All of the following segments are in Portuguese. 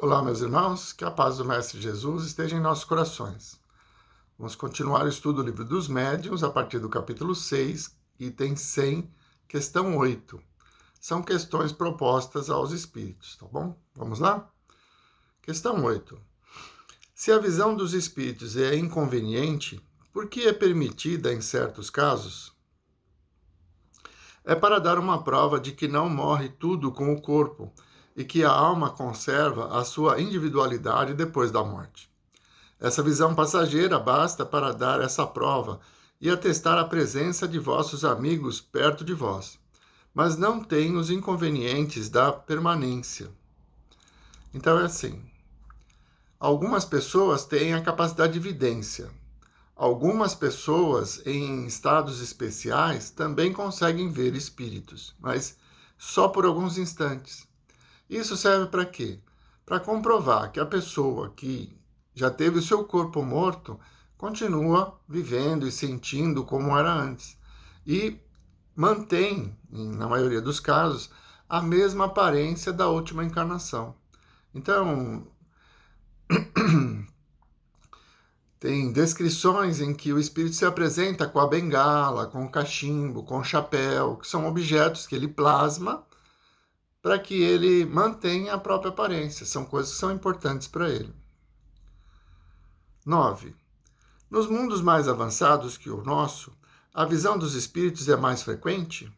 Olá, meus irmãos, que a paz do Mestre Jesus esteja em nossos corações. Vamos continuar o estudo do Livro dos Médiuns, a partir do capítulo 6, item 100, questão 8. São questões propostas aos espíritos, tá bom? Vamos lá? Questão 8. Se a visão dos espíritos é inconveniente, por que é permitida em certos casos? É para dar uma prova de que não morre tudo com o corpo e que a alma conserva a sua individualidade depois da morte. Essa visão passageira basta para dar essa prova e atestar a presença de vossos amigos perto de vós, mas não tem os inconvenientes da permanência. Então é assim: algumas pessoas têm a capacidade de vidência. Algumas pessoas em estados especiais também conseguem ver espíritos, mas só por alguns instantes. Isso serve para quê? Para comprovar que a pessoa que já teve o seu corpo morto continua vivendo e sentindo como era antes. E mantém, na maioria dos casos, a mesma aparência da última encarnação. Então, tem descrições em que o espírito se apresenta com a bengala, com o cachimbo, com o chapéu, que são objetos que ele plasma para que ele mantenha a própria aparência. São coisas que são importantes para ele. 9. Nos mundos mais avançados que o nosso, a visão dos espíritos é mais frequente?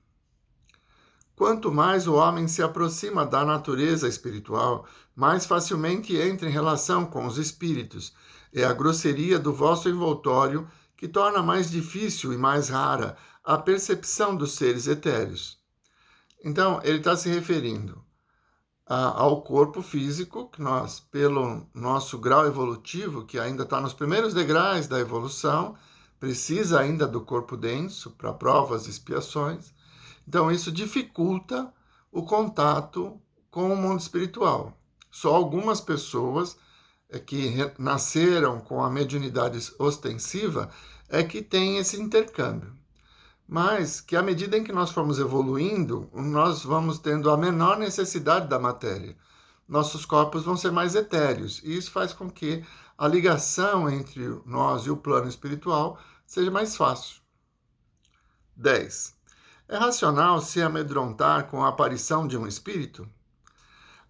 Quanto mais o homem se aproxima da natureza espiritual, mais facilmente entra em relação com os espíritos. É a grosseria do vosso envoltório que torna mais difícil e mais rara a percepção dos seres etéreos. Então, ele está se referindo ao corpo físico, que nós, pelo nosso grau evolutivo, que ainda está nos primeiros degraus da evolução, precisa ainda do corpo denso para provas e expiações. Então, isso dificulta o contato com o mundo espiritual. Só algumas pessoas que nasceram com a mediunidade ostensiva é que têm esse intercâmbio. Mas que à medida em que nós formos evoluindo, nós vamos tendo a menor necessidade da matéria. Nossos corpos vão ser mais etéreos, e isso faz com que a ligação entre nós e o plano espiritual seja mais fácil. 10. É racional se amedrontar com a aparição de um espírito?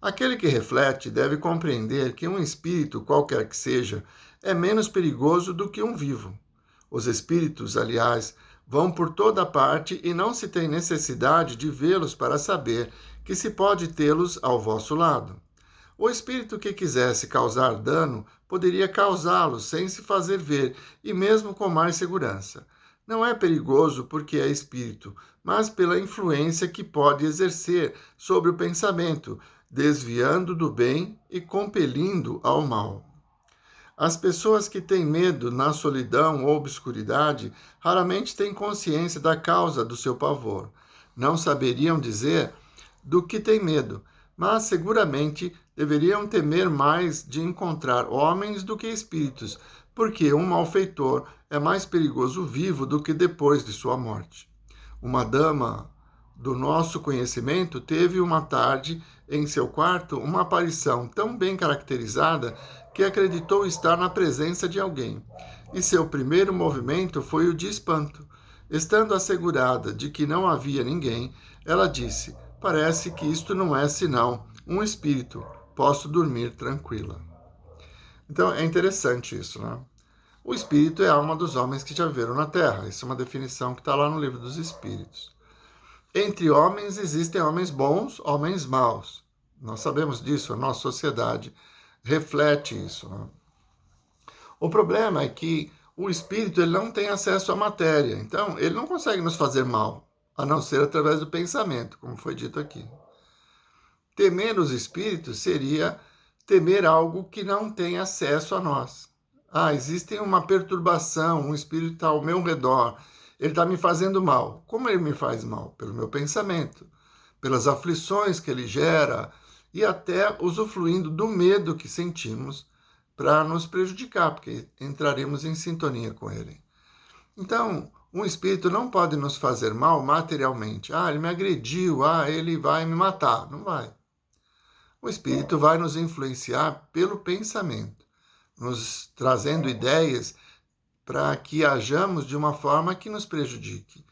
Aquele que reflete deve compreender que um espírito, qualquer que seja, é menos perigoso do que um vivo. Os espíritos, aliás, vão por toda parte e não se tem necessidade de vê-los para saber que se pode tê-los ao vosso lado. O espírito que quisesse causar dano poderia causá-lo sem se fazer ver e mesmo com mais segurança. Não é perigoso porque é espírito, mas pela influência que pode exercer sobre o pensamento, desviando do bem e compelindo ao mal. As pessoas que têm medo na solidão ou obscuridade raramente têm consciência da causa do seu pavor. Não saberiam dizer do que têm medo, mas seguramente deveriam temer mais de encontrar homens do que espíritos, porque um malfeitor é mais perigoso vivo do que depois de sua morte. Uma dama do nosso conhecimento teve uma tarde em seu quarto uma aparição tão bem caracterizada que acreditou estar na presença de alguém, e seu primeiro movimento foi o de espanto. Estando assegurada de que não havia ninguém, ela disse: "Parece que isto não é senão um espírito. Posso dormir tranquila." Então é interessante isso, né? O espírito é a alma dos homens que já viveram na Terra. Isso é uma definição que está lá no Livro dos Espíritos. Entre homens existem homens bons, homens maus. Nós sabemos disso, a nossa sociedade reflete isso. Né? O problema é que o espírito ele não tem acesso à matéria, então ele não consegue nos fazer mal, a não ser através do pensamento, como foi dito aqui. Temer os espíritos seria temer algo que não tem acesso a nós. Existe uma perturbação, um espírito está ao meu redor, ele está me fazendo mal. Como ele me faz mal? Pelo meu pensamento, pelas aflições que ele gera e até usufruindo do medo que sentimos para nos prejudicar, porque entraremos em sintonia com ele. Então, um espírito não pode nos fazer mal materialmente. Ele me agrediu, ele vai me matar. Não vai. O espírito vai nos influenciar pelo pensamento, nos trazendo ideias para que hajamos de uma forma que nos prejudique.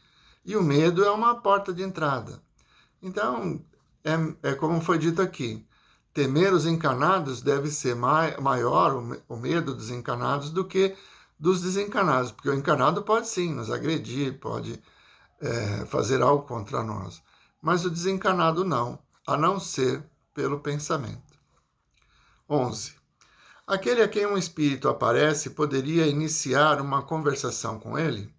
E o medo é uma porta de entrada. Então, é como foi dito aqui, temer os encarnados deve ser maior o medo dos encarnados do que dos desencarnados, porque o encarnado pode sim nos agredir, pode fazer algo contra nós, mas o desencarnado não, a não ser pelo pensamento. 11. Aquele a quem um espírito aparece poderia iniciar uma conversação com ele?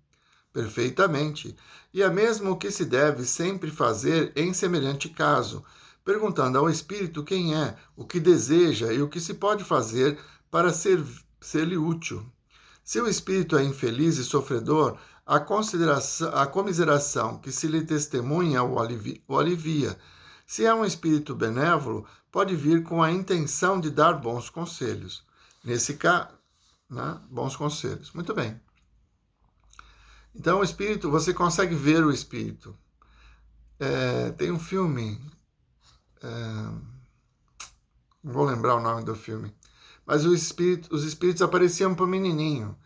Perfeitamente, e é mesmo o que se deve sempre fazer em semelhante caso, perguntando ao espírito quem é, o que deseja e o que se pode fazer para ser-lhe útil. Se o espírito é infeliz e sofredor, a comiseração que se lhe testemunha o alivia. Se é um espírito benévolo, pode vir com a intenção de dar bons conselhos. Nesse caso, né, bons conselhos. Muito bem. Então, o espírito, você consegue ver o espírito. Tem um filme, não vou lembrar o nome do filme, mas os espíritos apareciam para o menininho.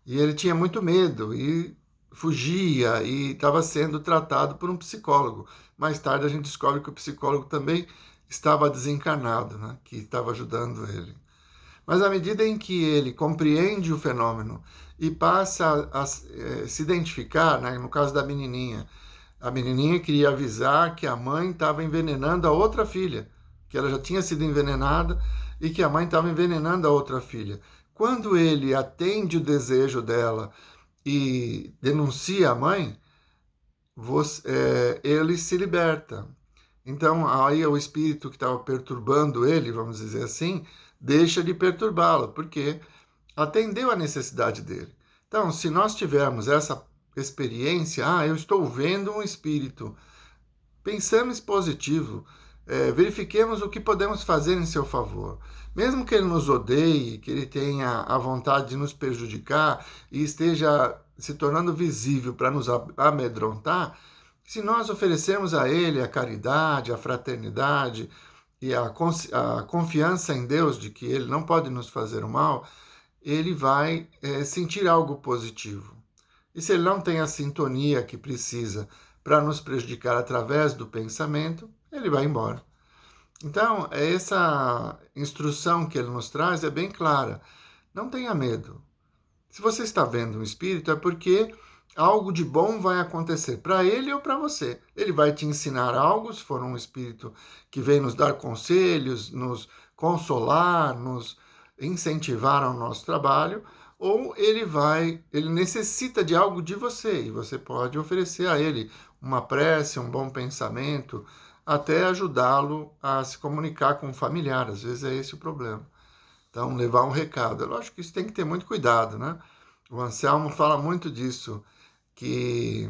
E ele tinha muito medo e fugia e estava sendo tratado por um psicólogo. Mais tarde a gente descobre que o psicólogo também estava desencarnado, né? Que estava ajudando ele. Mas à medida em que ele compreende o fenômeno e passa a se identificar, né? No caso da menininha, a menininha queria avisar que a mãe estava envenenando a outra filha, que ela já tinha sido envenenada e que a mãe estava envenenando a outra filha. Quando ele atende o desejo dela e denuncia a mãe, ele se liberta. Então, aí o espírito que estava perturbando ele, vamos dizer assim, deixa de perturbá-lo, porque atendeu a necessidade dele. Então, se nós tivermos essa experiência, eu estou vendo um espírito, pensamos positivo, verifiquemos o que podemos fazer em seu favor. Mesmo que ele nos odeie, que ele tenha a vontade de nos prejudicar e esteja se tornando visível para nos amedrontar, se nós oferecermos a ele a caridade, a fraternidade e a confiança em Deus de que ele não pode nos fazer o mal, ele vai sentir algo positivo. E se ele não tem a sintonia que precisa para nos prejudicar através do pensamento, ele vai embora. Então, essa instrução que ele nos traz é bem clara. Não tenha medo. Se você está vendo um espírito, é porque algo de bom vai acontecer para ele ou para você. Ele vai te ensinar algo, se for um espírito que vem nos dar conselhos, nos consolar, nos incentivar ao nosso trabalho, ou ele necessita de algo de você e você pode oferecer a ele uma prece, um bom pensamento, até ajudá-lo a se comunicar com um familiar. Às vezes é esse o problema. Então, levar um recado. É lógico que isso tem que ter muito cuidado, né? O Anselmo fala muito disso, que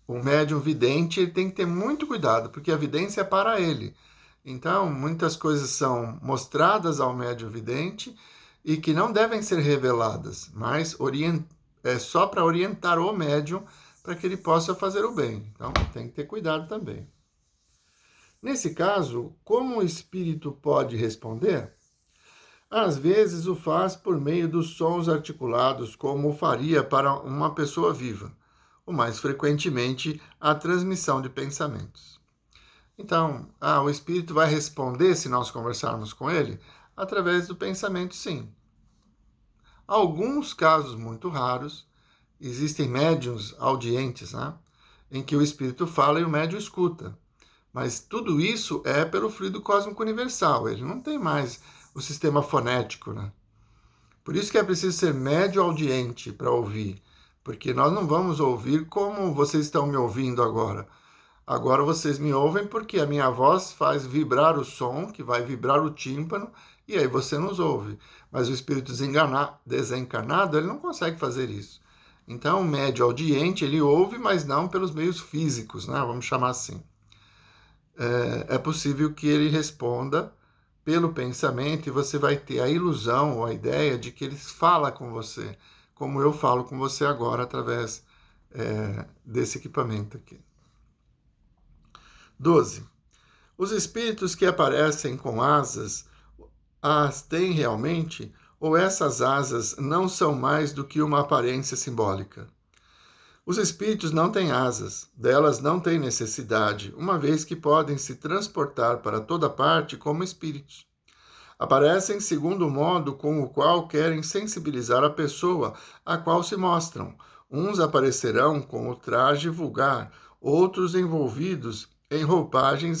o médium vidente ele tem que ter muito cuidado, porque a vidência é para ele. Então, muitas coisas são mostradas ao médium vidente e que não devem ser reveladas, mas é só para orientar o médium para que ele possa fazer o bem. Então, tem que ter cuidado também. Nesse caso, como o espírito pode responder? Às vezes o faz por meio dos sons articulados, como faria para uma pessoa viva, ou mais frequentemente a transmissão de pensamentos. Então, o espírito vai responder se nós conversarmos com ele através do pensamento, sim. Alguns casos muito raros, existem médiuns audientes, né, em que o espírito fala e o médium escuta. Mas tudo isso é pelo fluido cósmico universal, ele não tem mais o sistema fonético, né? Por isso que é preciso ser médio audiente para ouvir, porque nós não vamos ouvir como vocês estão me ouvindo agora. Agora vocês me ouvem porque a minha voz faz vibrar o som, que vai vibrar o tímpano, e aí você nos ouve. Mas o espírito desencarnado, ele não consegue fazer isso. Então, o médio audiente, ele ouve, mas não pelos meios físicos, né? Vamos chamar assim. É possível que ele responda pelo pensamento e você vai ter a ilusão ou a ideia de que ele fala com você, como eu falo com você agora através desse equipamento aqui. 12. Os espíritos que aparecem com asas, as têm realmente, ou essas asas não são mais do que uma aparência simbólica? Os espíritos não têm asas, delas não têm necessidade, uma vez que podem se transportar para toda parte como espíritos. Aparecem segundo o modo com o qual querem sensibilizar a pessoa a qual se mostram. Uns aparecerão com o traje vulgar, outros envolvidos em roupagens,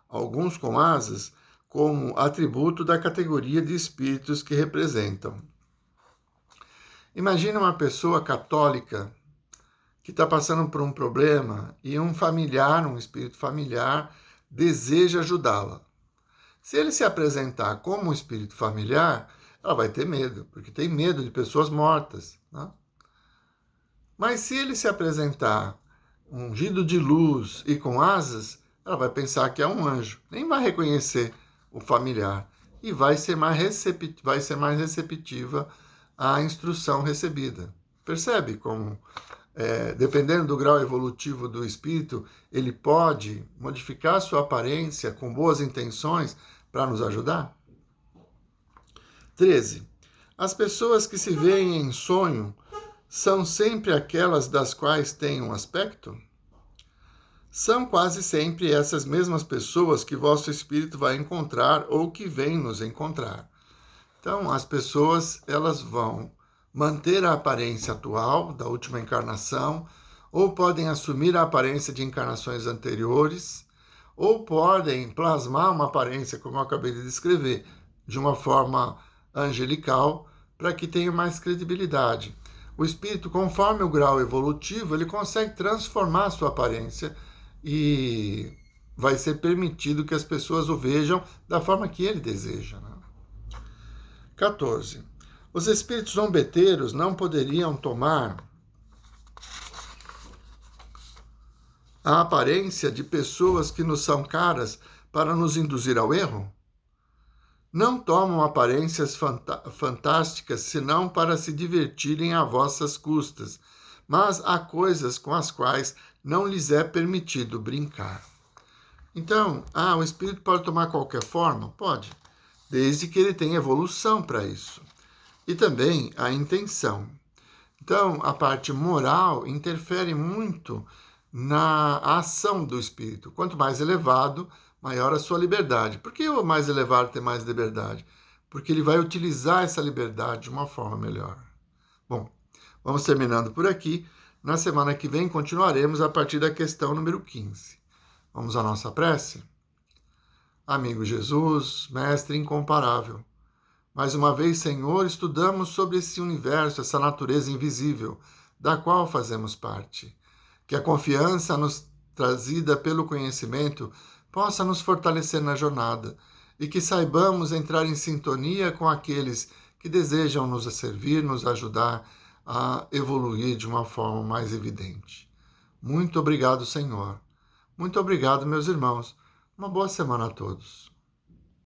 alguns com asas, como atributo da categoria de espíritos que representam. Imagina uma pessoa católica que está passando por um problema e um familiar, um espírito familiar, deseja ajudá-la. Se ele se apresentar como um espírito familiar, ela vai ter medo, porque tem medo de pessoas mortas, né? Mas se ele se apresentar ungido de luz e com asas, ela vai pensar que é um anjo, nem vai reconhecer o familiar e vai ser mais receptiva à instrução recebida. Percebe como, dependendo do grau evolutivo do espírito, ele pode modificar sua aparência com boas intenções para nos ajudar? 13. As pessoas que se veem em sonho são sempre aquelas das quais têm um aspecto? São quase sempre essas mesmas pessoas que vosso espírito vai encontrar ou que vêm nos encontrar. Então, as pessoas, elas vão manter a aparência atual da última encarnação, ou podem assumir a aparência de encarnações anteriores, ou podem plasmar uma aparência, como eu acabei de descrever, de uma forma angelical, para que tenha mais credibilidade. O espírito, conforme o grau evolutivo, ele consegue transformar a sua aparência e vai ser permitido que as pessoas o vejam da forma que ele deseja, né? 14. Os espíritos zombeteiros não poderiam tomar a aparência de pessoas que nos são caras para nos induzir ao erro? Não tomam aparências fantásticas senão para se divertirem a vossas custas, mas há coisas com as quais não lhes é permitido brincar. Então, o espírito pode tomar qualquer forma? Pode, desde que ele tenha evolução para isso. E também a intenção. Então, a parte moral interfere muito na ação do espírito. Quanto mais elevado, maior a sua liberdade. Por que o mais elevado tem mais liberdade? Porque ele vai utilizar essa liberdade de uma forma melhor. Bom, vamos terminando por aqui. Na semana que vem continuaremos a partir da questão número 15. Vamos à nossa prece? Amigo Jesus, Mestre incomparável, mais uma vez, Senhor, estudamos sobre esse universo, essa natureza invisível, da qual fazemos parte. Que a confiança nos trazida pelo conhecimento possa nos fortalecer na jornada e que saibamos entrar em sintonia com aqueles que desejam nos servir, nos ajudar a evoluir de uma forma mais evidente. Muito obrigado, Senhor. Muito obrigado, meus irmãos. Uma boa semana a todos.